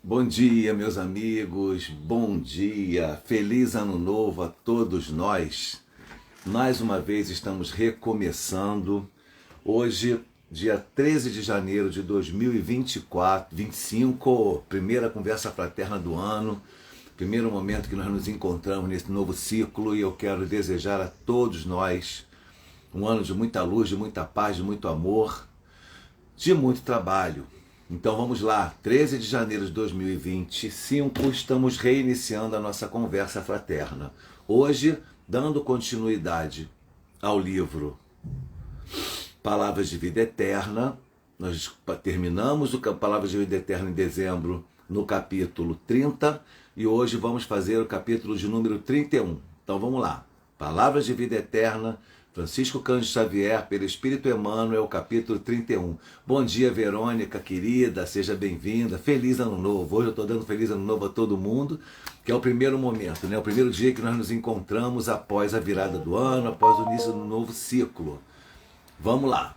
Bom dia, meus amigos, bom dia, feliz ano novo a todos nós. Mais uma vez estamos recomeçando. Hoje, dia 13 de janeiro de 2024, 25, primeira conversa fraterna do ano, primeiro momento que nós nos encontramos nesse novo ciclo, e eu quero desejar a todos nós um ano de muita luz, de muita paz, de muito amor, de muito trabalho. Então vamos lá, 13 de janeiro de 2025, estamos reiniciando a nossa conversa fraterna. Hoje, dando continuidade ao livro Palavras de Vida Eterna. Nós terminamos o Palavras de Vida Eterna em dezembro, no capítulo 30, e hoje vamos fazer o capítulo de número 31. Então vamos lá, Palavras de Vida Eterna, Francisco Cândido Xavier, pelo Espírito Emmanuel, capítulo 31. Bom dia, Verônica, querida, seja bem-vinda. Feliz Ano Novo. Hoje eu estou dando Feliz Ano Novo a todo mundo, que é o primeiro momento, né? O primeiro dia que nós nos encontramos após a virada do ano, após o início do novo ciclo. Vamos lá.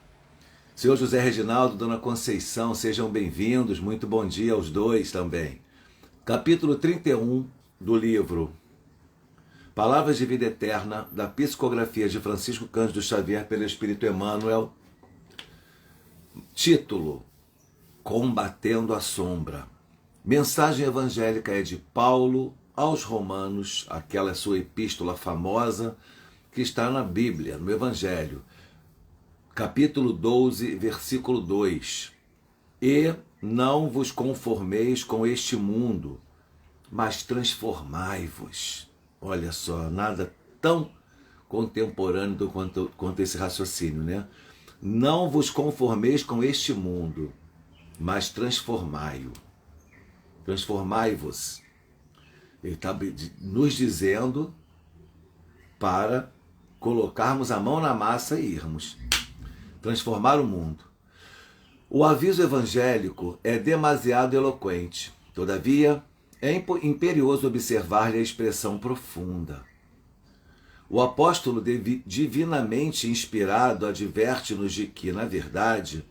Senhor José Reginaldo, Dona Conceição, sejam bem-vindos. Muito bom dia aos dois também. Capítulo 31 do livro Palavras de Vida Eterna, da psicografia de Francisco Cândido Xavier pelo Espírito Emmanuel. Título: Combatendo a Sombra. Mensagem evangélica é de Paulo aos Romanos, aquela sua epístola famosa que está na Bíblia, no Evangelho. Capítulo 12, versículo 2. E não vos conformeis com este mundo, mas transformai-vos. Olha só, nada tão contemporâneo quanto esse raciocínio, né? Não vos conformeis com este mundo, mas transformai-o. Transformai-vos. Ele está nos dizendo para colocarmos a mão na massa e irmos. Transformar o mundo. O aviso evangélico é demasiado eloquente. Todavia, é imperioso observar-lhe a expressão profunda. O apóstolo divinamente inspirado adverte-nos de que, na verdade,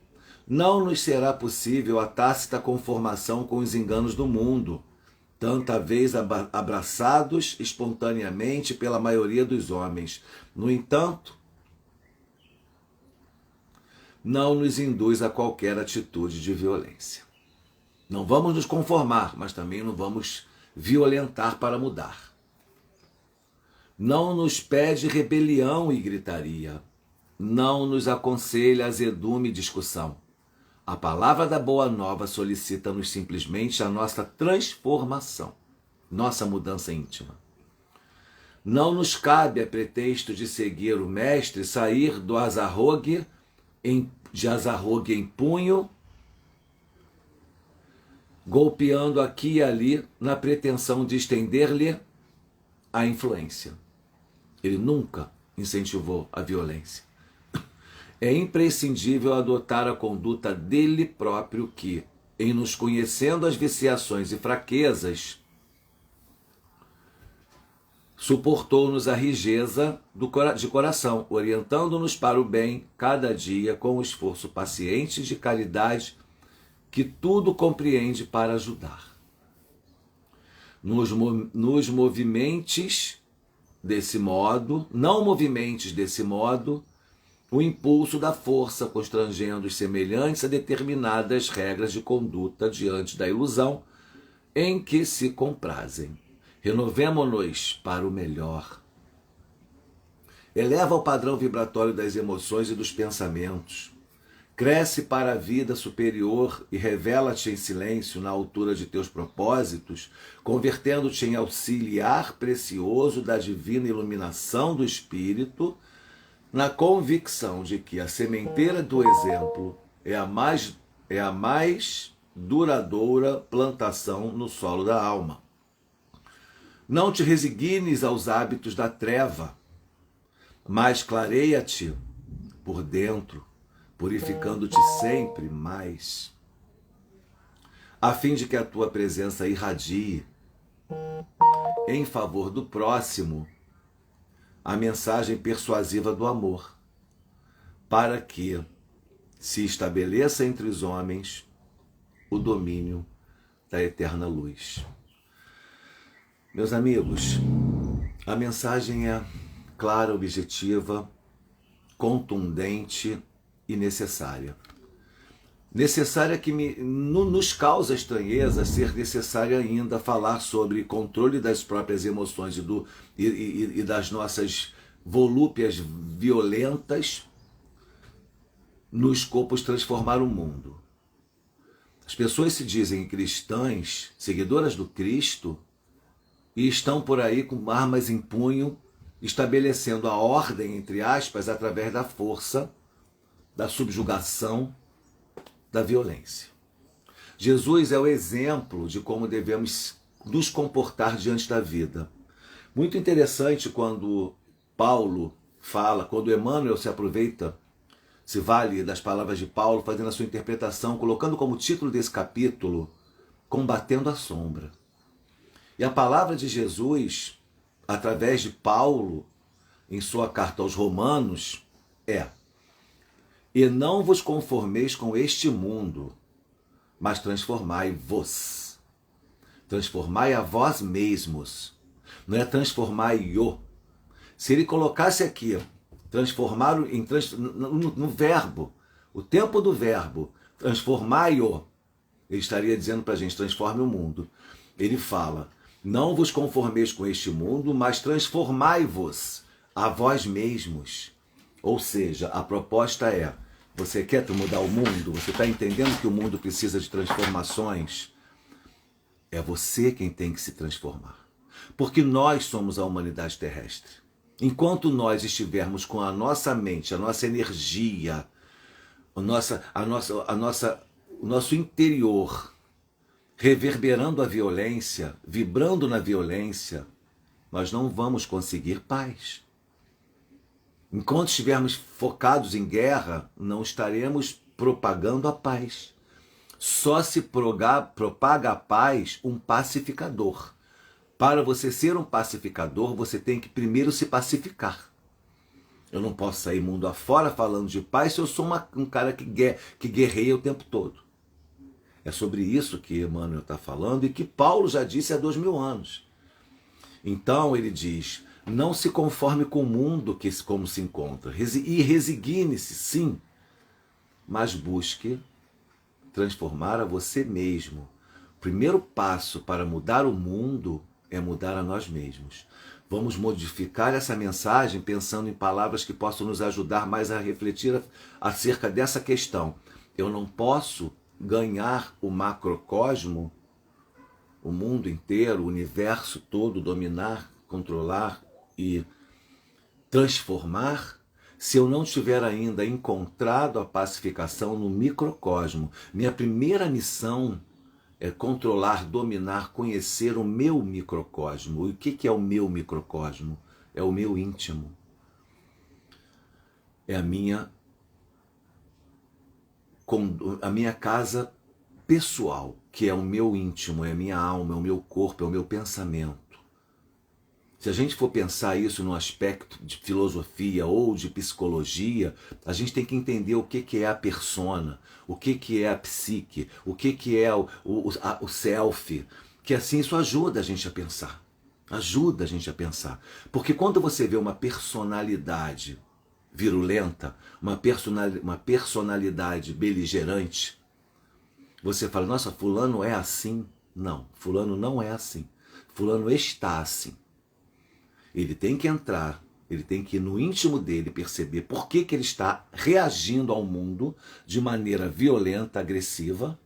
não nos será possível a tácita conformação com os enganos do mundo, tanta vez abraçados espontaneamente pela maioria dos homens. No entanto, não nos induz a qualquer atitude de violência. Não vamos nos conformar, mas também não vamos violentar para mudar. Não nos pede rebelião e gritaria. Não nos aconselha azedume e discussão. A palavra da Boa Nova solicita-nos simplesmente a nossa transformação, nossa mudança íntima. Não nos cabe, a pretexto de seguir o Mestre, sair do azarrogue em punho, golpeando aqui e ali na pretensão de estender-lhe a influência. Ele nunca incentivou a violência. É imprescindível adotar a conduta dele próprio que, em nos conhecendo as viciações e fraquezas, suportou-nos a rijeza de coração, orientando-nos para o bem cada dia com o esforço paciente de caridade que tudo compreende para ajudar. Nos movimentes desse modo, não movimentes desse modo, o impulso da força, constrangendo os semelhantes a determinadas regras de conduta diante da ilusão em que se comprazem. Renovemo-nos para o melhor. Eleva o padrão vibratório das emoções e dos pensamentos. Cresce para a vida superior e revela-te em silêncio na altura de teus propósitos, convertendo-te em auxiliar precioso da divina iluminação do Espírito, na convicção de que a sementeira do exemplo é a mais duradoura plantação no solo da alma. Não te resignes aos hábitos da treva, mas clareia-te por dentro, purificando-te sempre mais, a fim de que a tua presença irradie em favor do próximo a mensagem persuasiva do amor, para que se estabeleça entre os homens o domínio da eterna luz. Meus amigos, a mensagem é clara, objetiva, contundente e necessária. Necessária que nos causa estranheza ser necessário ainda falar sobre controle das próprias emoções e das nossas volúpias violentas no escopo de transformar o mundo. As pessoas se dizem cristãs, seguidoras do Cristo, e estão por aí com armas em punho, estabelecendo a ordem, entre aspas, através da força, da subjugação, da violência. Jesus é o exemplo de como devemos nos comportar diante da vida. Muito interessante quando Paulo fala, quando Emmanuel se aproveita, se vale das palavras de Paulo, fazendo a sua interpretação, colocando como título desse capítulo, Combatendo a Sombra. E a palavra de Jesus, através de Paulo, em sua carta aos Romanos, é: e não vos conformeis com este mundo, mas transformai-vos. Transformai a vós mesmos. Não é transformai-o. Se ele colocasse aqui, transformar no verbo, o tempo do verbo, transformai-o, ele estaria dizendo para a gente, transforme o mundo. Ele fala, não vos conformeis com este mundo, mas transformai-vos a vós mesmos. Ou seja, a proposta é, você quer mudar o mundo? Você está entendendo que o mundo precisa de transformações? É você quem tem que se transformar. Porque nós somos a humanidade terrestre. Enquanto nós estivermos com a nossa mente, a nossa energia, o nosso interior reverberando a violência, vibrando na violência, nós não vamos conseguir paz. Enquanto estivermos focados em guerra, não estaremos propagando a paz. Só se propaga a paz um pacificador. Para você ser um pacificador, você tem que primeiro se pacificar. Eu não posso sair mundo afora falando de paz se eu sou um cara que guerreia o tempo todo. É sobre isso que Emmanuel está falando e que Paulo já disse há 2000 anos. Então ele diz, não se conforme com o mundo como se encontra, e resigne-se, sim, mas busque transformar a você mesmo. O primeiro passo para mudar o mundo é mudar a nós mesmos. Vamos modificar essa mensagem pensando em palavras que possam nos ajudar mais a refletir acerca dessa questão. Eu não posso ganhar o macrocosmo, o mundo inteiro, o universo todo, dominar, controlar e transformar, se eu não tiver ainda encontrado a pacificação no microcosmo. Minha primeira missão é controlar, dominar, conhecer o meu microcosmo. E o que é o meu microcosmo? É o meu íntimo. É a minha casa pessoal, que é o meu íntimo, é a minha alma, é o meu corpo, é o meu pensamento. Se a gente for pensar isso no aspecto de filosofia ou de psicologia, a gente tem que entender o que é a persona, o que é a psique, o que é o self, que assim isso ajuda a gente a pensar. Ajuda a gente a pensar. Porque quando você vê uma personalidade virulenta, uma personalidade beligerante, você fala, nossa, fulano é assim. Não, fulano não é assim. Fulano está assim. Ele tem que entrar, ele tem que ir no íntimo dele perceber por que ele está reagindo ao mundo de maneira violenta, agressiva,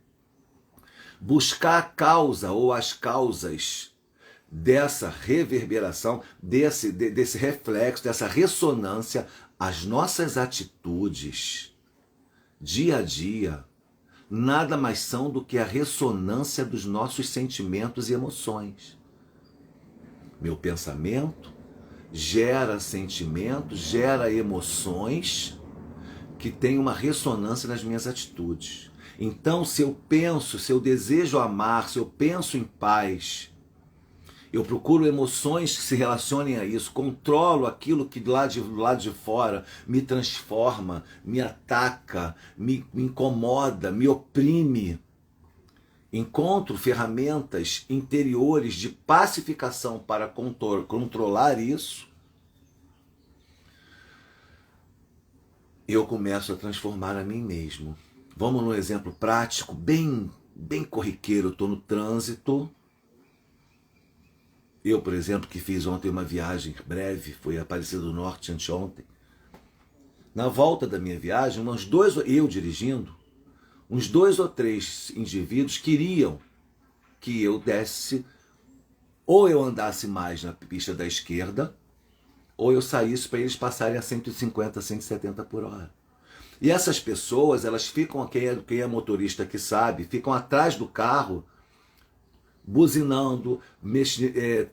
buscar a causa ou as causas dessa reverberação, desse reflexo, dessa ressonância. As nossas atitudes, dia a dia, nada mais são do que a ressonância dos nossos sentimentos e emoções. Meu pensamento gera sentimentos, gera emoções que têm uma ressonância nas minhas atitudes. Então, se eu penso, se eu desejo amar, se eu penso em paz, eu procuro emoções que se relacionem a isso, controlo aquilo que do lado de fora me transforma, me ataca, me incomoda, me oprime. encontro ferramentas interiores de pacificação para controlar isso, eu começo a transformar a mim mesmo. Vamos num exemplo prático, bem corriqueiro. Eu estou no trânsito. Eu, por exemplo, que fiz ontem uma viagem breve, fui a Aparecida do Norte anteontem. Na volta da minha viagem, eu dirigindo, uns 2 ou 3 indivíduos queriam que eu desse, ou eu andasse mais na pista da esquerda, ou eu saísse para eles passarem a 150, 170 por hora. E essas pessoas, elas ficam, quem é motorista que sabe, ficam atrás do carro, buzinando,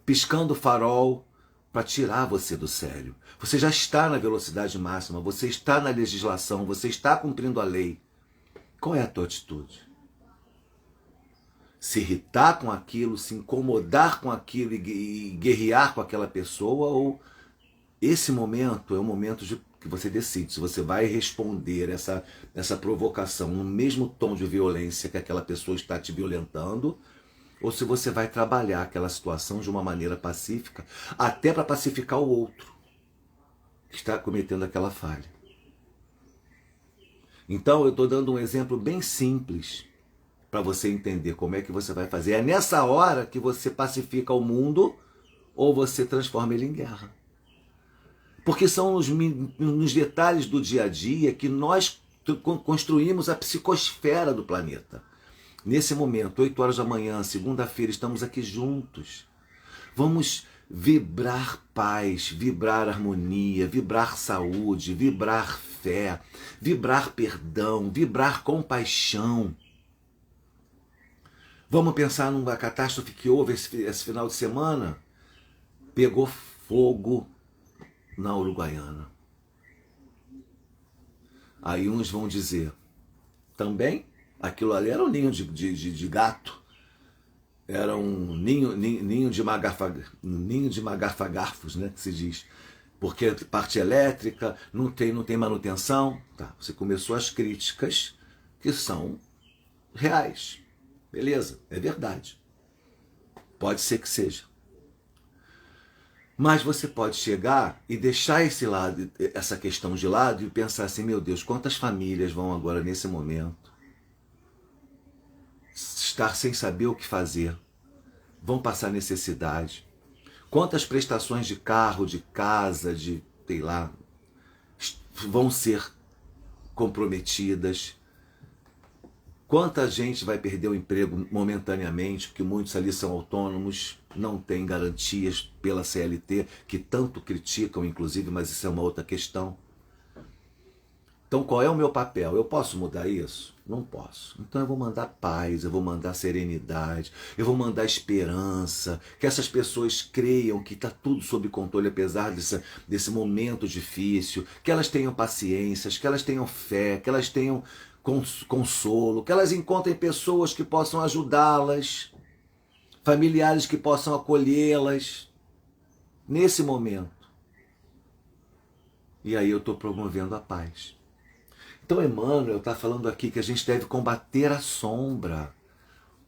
piscando farol, para tirar você do sério. Você já está na velocidade máxima, você está na legislação, você está cumprindo a lei. Qual é a tua atitude? Se irritar com aquilo, se incomodar com aquilo e guerrear com aquela pessoa, ou esse momento é o momento que você decide se você vai responder essa provocação no mesmo tom de violência que aquela pessoa está te violentando, ou se você vai trabalhar aquela situação de uma maneira pacífica, até para pacificar o outro que está cometendo aquela falha. Então eu estou dando um exemplo bem simples para você entender como é que você vai fazer. É nessa hora que você pacifica o mundo ou você transforma ele em guerra. Porque são nos detalhes do dia a dia que nós construímos a psicosfera do planeta. Nesse momento, 8 horas da manhã, segunda-feira, estamos aqui juntos. Vamos vibrar paz, vibrar harmonia, vibrar saúde, vibrar fé, vibrar perdão, vibrar compaixão. Vamos pensar numa catástrofe que houve esse final de semana? Pegou fogo na Uruguaiana. Aí uns vão dizer, também aquilo ali era um ninho de gato, era um ninho de magafagarfos, né, que se diz, porque parte elétrica, não tem manutenção. Tá, você começou as críticas que são reais. Beleza, é verdade. Pode ser que seja. Mas você pode chegar e deixar essa questão de lado e pensar assim, meu Deus, quantas famílias vão agora nesse momento estar sem saber o que fazer, vão passar necessidade. Quantas prestações de carro, de casa, sei lá, vão ser comprometidas. Quanta gente vai perder o emprego momentaneamente, porque muitos ali são autônomos, não têm garantias pela CLT, que tanto criticam, inclusive, mas isso é uma outra questão. Então, qual é o meu papel? Eu posso mudar isso? Não posso. Então eu vou mandar paz, eu vou mandar serenidade, eu vou mandar esperança, que essas pessoas creiam que está tudo sob controle, apesar desse momento difícil, que elas tenham paciência, que elas tenham fé, que elas tenham consolo, que elas encontrem pessoas que possam ajudá-las, familiares que possam acolhê-las nesse momento. E aí eu estou promovendo a paz. Então Emmanuel está falando aqui que a gente deve combater a sombra.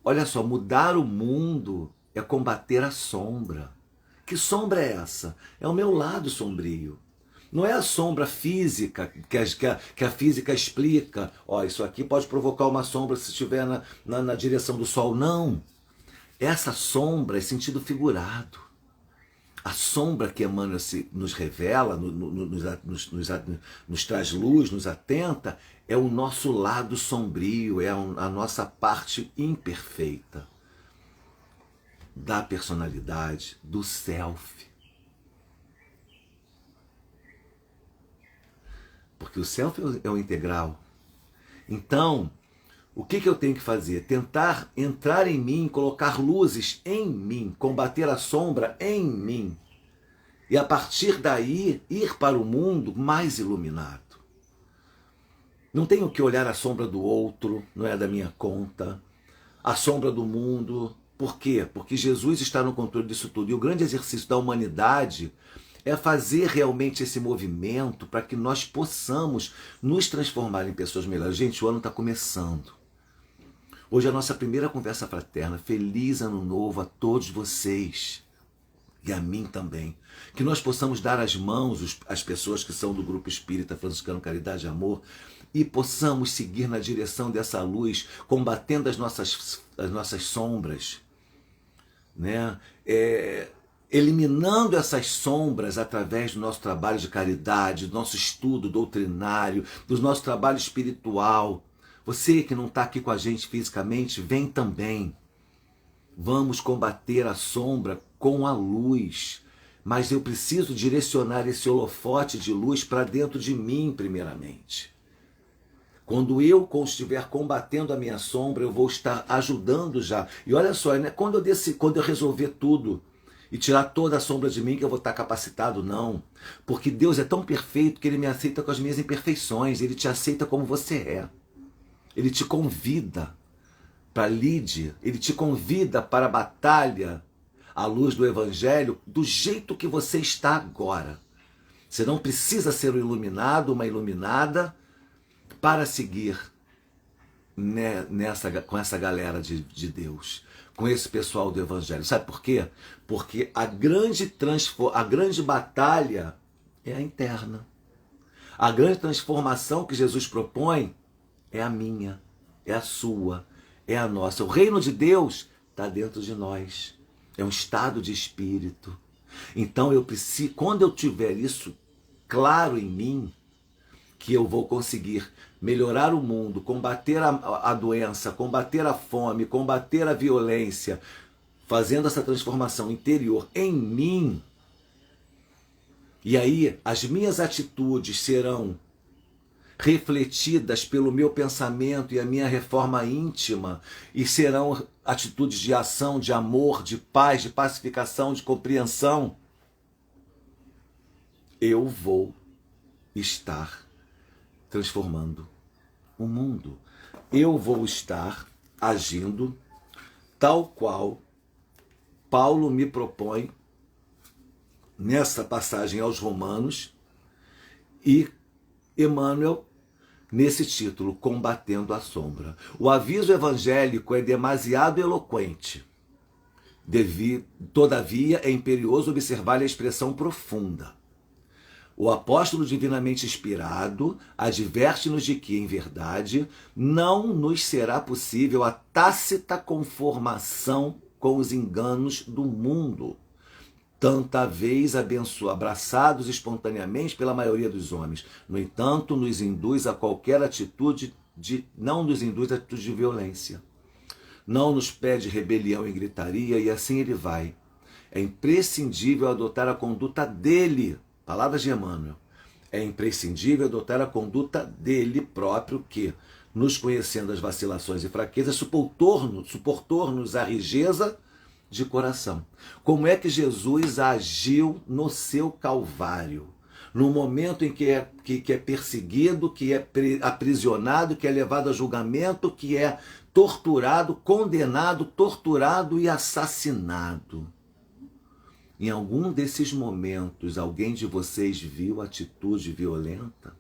Olha só, mudar o mundo é combater a sombra. Que sombra é essa? É o meu lado sombrio. Não é a sombra física que a física explica. Ó, isso aqui pode provocar uma sombra se estiver na direção do sol. Não. Essa sombra é sentido figurado. A sombra que Emmanuel nos revela, nos traz luz, nos atenta, é o nosso lado sombrio, é a nossa parte imperfeita da personalidade, do self. Porque o self é o integral. Então, o que eu tenho que fazer? Tentar entrar em mim, colocar luzes em mim, combater a sombra em mim. E a partir daí, ir para o mundo mais iluminado. Não tenho que olhar a sombra do outro, não é da minha conta. A sombra do mundo. Por quê? Porque Jesus está no controle disso tudo. E o grande exercício da humanidade é fazer realmente esse movimento para que nós possamos nos transformar em pessoas melhores. Gente, o ano está começando. Hoje é a nossa primeira conversa fraterna. Feliz ano novo a todos vocês e a mim também. Que nós possamos dar as mãos às pessoas que são do Grupo Espírita Franciscano Caridade e Amor e possamos seguir na direção dessa luz, combatendo as nossas sombras, né? Eliminando essas sombras através do nosso trabalho de caridade, do nosso estudo doutrinário, do nosso trabalho espiritual. Você que não está aqui com a gente fisicamente, vem também. Vamos combater a sombra com a luz. Mas eu preciso direcionar esse holofote de luz para dentro de mim, primeiramente. Quando eu estiver combatendo a minha sombra, eu vou estar ajudando já. E olha só, né? Quando eu resolver tudo e tirar toda a sombra de mim, que eu vou estar capacitado, não. Porque Deus é tão perfeito que Ele me aceita com as minhas imperfeições. Ele te aceita como você é. Ele te convida para a lide, Ele te convida para a batalha à luz do Evangelho do jeito que você está agora. Você não precisa ser um iluminado, uma iluminada para seguir com essa galera de Deus, com esse pessoal do Evangelho. Sabe por quê? Porque a grande batalha é a interna. A grande transformação que Jesus propõe é a minha, é a sua, é a nossa. O reino de Deus está dentro de nós. É um estado de espírito. Então eu preciso, quando eu tiver isso claro em mim, que eu vou conseguir melhorar o mundo, combater a doença, combater a fome, combater a violência, fazendo essa transformação interior em mim. E aí as minhas atitudes serão refletidas pelo meu pensamento e a minha reforma íntima, e serão atitudes de ação, de amor, de paz, de pacificação, de compreensão. Eu vou estar transformando o mundo. Eu vou estar agindo tal qual Paulo me propõe nessa passagem aos Romanos e Emmanuel nesse título, Combatendo a Sombra. O aviso evangélico é demasiado eloquente. Todavia, é imperioso observar a expressão profunda. O apóstolo divinamente inspirado adverte-nos de que, em verdade, não nos será possível a tácita conformação com os enganos do mundo, tanta vez abraçados espontaneamente pela maioria dos homens. No entanto, nos induz a qualquer atitude não nos induz a atitude de violência. Não nos pede rebelião e gritaria, e assim ele vai. É imprescindível adotar a conduta dele. Palavras de Emmanuel. É imprescindível adotar a conduta dele próprio que, nos conhecendo as vacilações e fraquezas, suportou-nos a rijeza de coração. Como é que Jesus agiu no seu Calvário? No momento em que é perseguido, que é aprisionado, que é levado a julgamento, que é torturado, condenado, torturado e assassinado. Em algum desses momentos, alguém de vocês viu atitude violenta?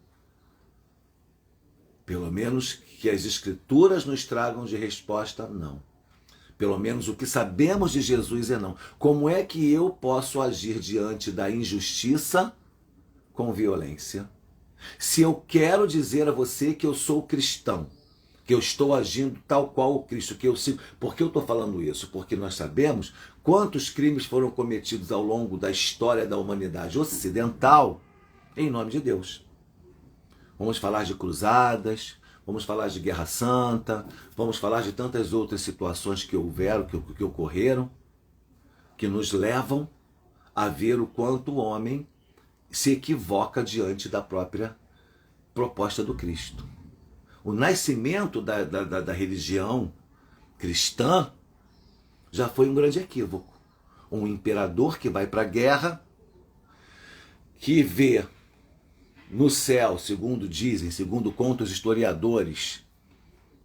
Pelo menos que as Escrituras nos tragam de resposta, não. Pelo menos o que sabemos de Jesus é não. Como é que eu posso agir diante da injustiça com violência? Se eu quero dizer a você que eu sou cristão, que eu estou agindo tal qual o Cristo, que eu sigo. Por que eu estou falando isso? Porque nós sabemos quantos crimes foram cometidos ao longo da história da humanidade ocidental em nome de Deus. Vamos falar de cruzadas, vamos falar de Guerra Santa, vamos falar de tantas outras situações que houveram, que ocorreram, que nos levam a ver o quanto o homem se equivoca diante da própria proposta do Cristo. O nascimento da religião cristã já foi um grande equívoco. Um imperador que vai para a guerra, que vê no céu, segundo dizem, segundo contam os historiadores,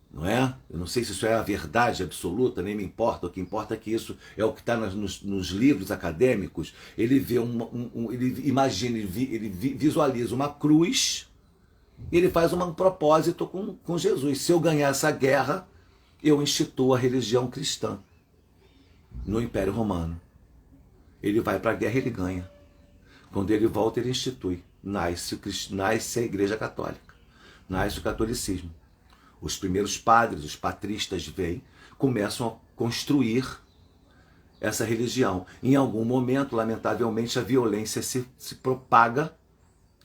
não é? Eu não sei se isso é a verdade absoluta, nem me importa. O que importa é que isso é o que está nos livros acadêmicos. Ele vê ele imagina, ele visualiza uma cruz e ele faz um propósito com Jesus. Se eu ganhar essa guerra, eu instituo a religião cristã no Império Romano. Ele vai para a guerra e ele ganha. Quando ele volta, ele institui. Nasce a Igreja Católica. Nasce o catolicismo. Os primeiros padres, os patristas vêm, começam a construir essa religião. Em algum momento, lamentavelmente, a violência se propaga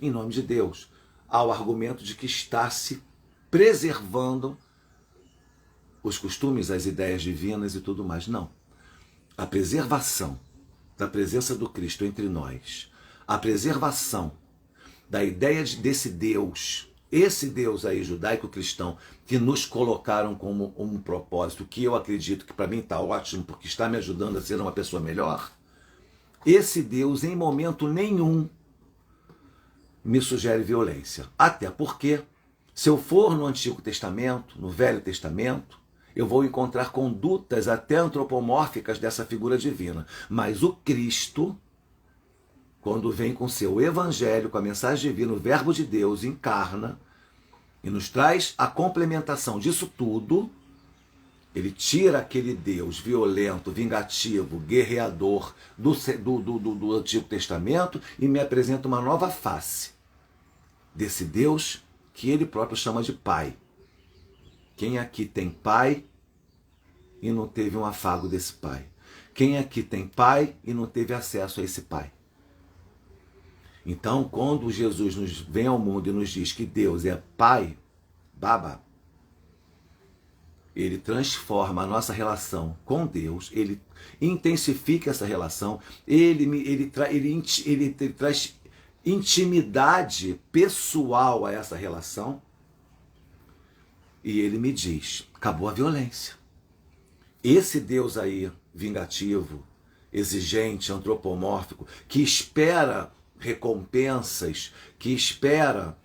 em nome de Deus, ao argumento de que está se preservando os costumes, as ideias divinas e tudo mais. Não. A preservação da presença do Cristo entre nós, a preservação da ideia desse Deus, esse Deus aí judaico-cristão, que nos colocaram como um propósito, que eu acredito que para mim está ótimo, porque está me ajudando a ser uma pessoa melhor, esse Deus em momento nenhum me sugere violência. Até porque, se eu for no Antigo Testamento, no Velho Testamento, eu vou encontrar condutas até antropomórficas dessa figura divina. Mas o Cristo, quando vem com seu evangelho, com a mensagem divina, o verbo de Deus encarna e nos traz a complementação disso tudo, ele tira aquele Deus violento, vingativo, guerreador do Antigo Testamento e me apresenta uma nova face desse Deus que ele próprio chama de Pai. Quem aqui tem pai e não teve um afago desse pai? Quem aqui tem pai e não teve acesso a esse pai? Então, quando Jesus vem ao mundo e nos diz que Deus é Pai, Baba, ele transforma a nossa relação com Deus, ele intensifica essa relação, ele traz intimidade pessoal a essa relação, e ele me diz, acabou a violência. Esse Deus aí, vingativo, exigente, antropomórfico, que espera recompensas, que espera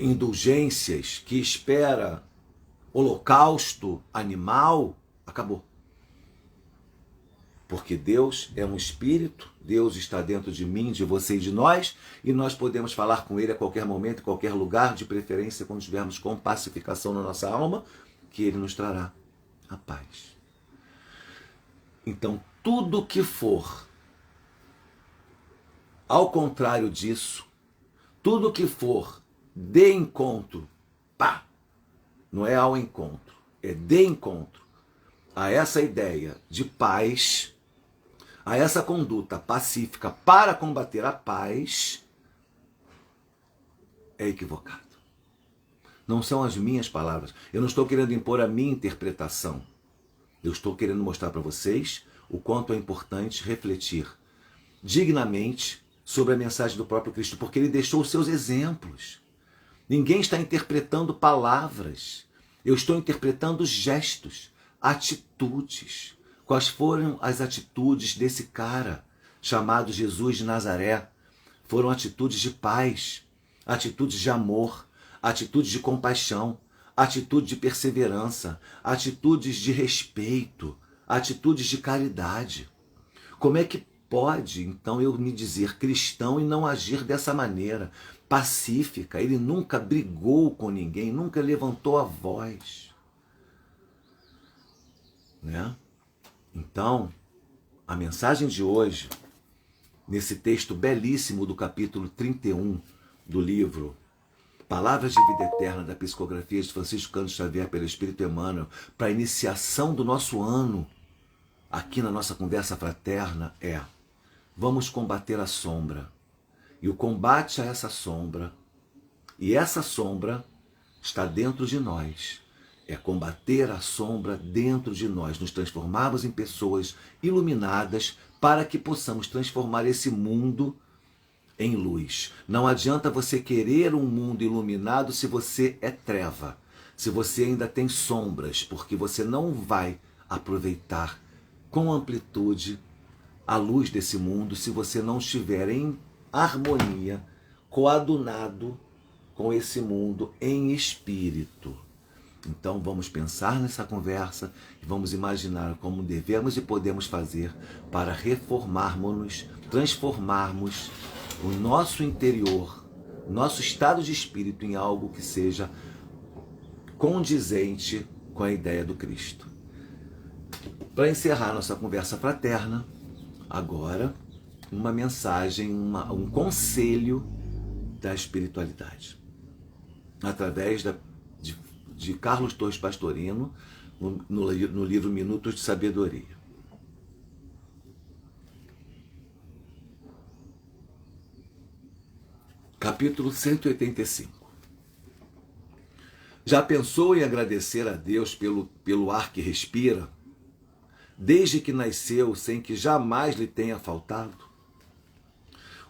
indulgências, que espera holocausto animal, acabou. Porque Deus é um espírito, Deus está dentro de mim, de você e de nós, e nós podemos falar com Ele a qualquer momento, em qualquer lugar, de preferência quando estivermos com pacificação na nossa alma, que Ele nos trará a paz. Então, tudo que for ao contrário disso, tudo que for de encontro, não é ao encontro, é de encontro a essa ideia de paz, a essa conduta pacífica para combater a paz, é equivocado. Não são as minhas palavras. Eu não estou querendo impor a minha interpretação. Eu estou querendo mostrar para vocês o quanto é importante refletir dignamente sobre a mensagem do próprio Cristo, porque ele deixou os seus exemplos. Ninguém está interpretando palavras. Eu estou interpretando gestos, atitudes. Quais foram as atitudes desse cara chamado Jesus de Nazaré? Foram atitudes de paz, atitudes de amor, atitudes de compaixão, atitudes de perseverança, atitudes de respeito, atitudes de caridade. Como é que pode, então, eu me dizer cristão e não agir dessa maneira pacífica? Ele nunca brigou com ninguém, nunca levantou a voz, né? Então, a mensagem de hoje, nesse texto belíssimo do capítulo 31 do livro Palavras de Vida Eterna, da psicografia de Francisco Cândido Xavier pelo Espírito Emmanuel, para a iniciação do nosso ano, aqui na nossa conversa fraterna, vamos combater a sombra. E o combate a essa sombra, e essa sombra está dentro de nós, é combater a sombra dentro de nós, nos transformarmos em pessoas iluminadas para que possamos transformar esse mundo em luz. Não adianta você querer um mundo iluminado se você é treva, se você ainda tem sombras, porque você não vai aproveitar com amplitude a luz desse mundo se você não estiver em harmonia, coadunado com esse mundo em espírito. Então vamos pensar nessa conversa e vamos imaginar como devemos e podemos fazer para reformarmos-nos, transformarmos o nosso interior, nosso estado de espírito em algo que seja condizente com a ideia do Cristo. Para encerrar nossa conversa fraterna, agora uma mensagem, um conselho da espiritualidade, através de Carlos Torres Pastorino, no livro Minutos de Sabedoria. Capítulo 185. Já pensou em agradecer a Deus pelo ar que respira, desde que nasceu, sem que jamais lhe tenha faltado?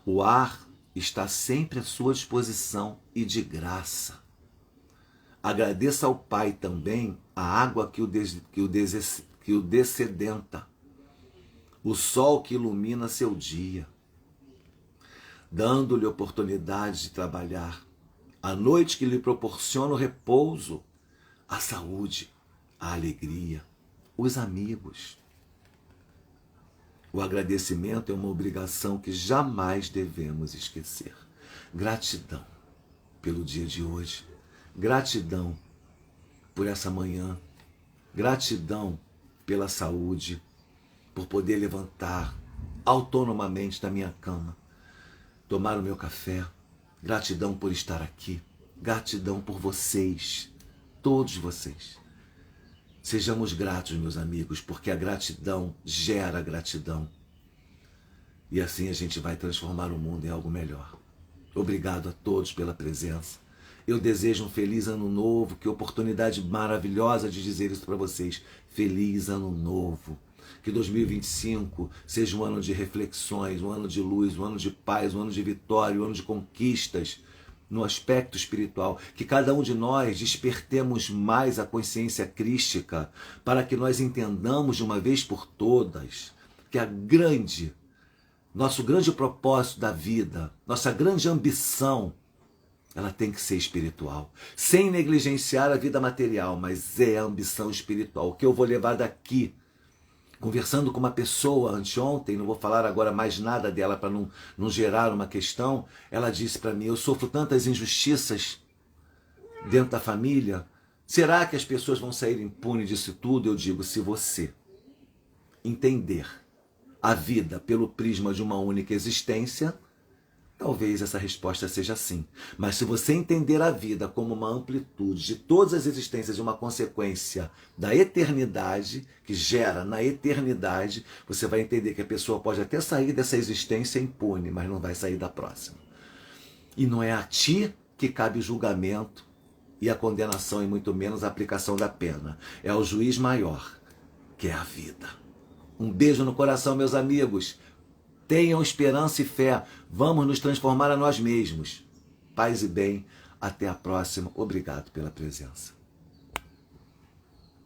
O ar está sempre à sua disposição e de graça. Agradeça ao Pai também a água que o dessedenta, o sol que ilumina seu dia, dando-lhe oportunidade de trabalhar, a noite que lhe proporciona o repouso, a saúde, a alegria, os amigos. O agradecimento é uma obrigação que jamais devemos esquecer. Gratidão pelo dia de hoje, gratidão por essa manhã, gratidão pela saúde, por poder levantar autonomamente da minha cama, tomar o meu café, gratidão por estar aqui, gratidão por vocês, todos vocês. Sejamos gratos, meus amigos, porque a gratidão gera gratidão. E assim a gente vai transformar o mundo em algo melhor. Obrigado a todos pela presença. Eu desejo um feliz ano novo, que oportunidade maravilhosa de dizer isso para vocês. Feliz ano novo. Que 2025 seja um ano de reflexões, um ano de luz, um ano de paz, um ano de vitória, um ano de conquistas no aspecto espiritual. Que cada um de nós despertemos mais a consciência crística para que nós entendamos de uma vez por todas que nosso grande propósito da vida, nossa grande ambição, ela tem que ser espiritual, sem negligenciar a vida material, mas é a ambição espiritual. O que eu vou levar daqui, conversando com uma pessoa anteontem, não vou falar agora mais nada dela para não gerar uma questão, ela disse para mim: eu sofro tantas injustiças dentro da família, será que as pessoas vão sair impunes disso tudo? Eu digo, se você entender a vida pelo prisma de uma única existência, talvez essa resposta seja sim. Mas se você entender a vida como uma amplitude de todas as existências, de uma consequência da eternidade, que gera na eternidade, você vai entender que a pessoa pode até sair dessa existência impune, mas não vai sair da próxima. E não é a ti que cabe o julgamento e a condenação, e muito menos a aplicação da pena. É ao juiz maior, que é a vida. Um beijo no coração, meus amigos. Tenham esperança e fé. Vamos nos transformar a nós mesmos. Paz e bem. Até a próxima. Obrigado pela presença.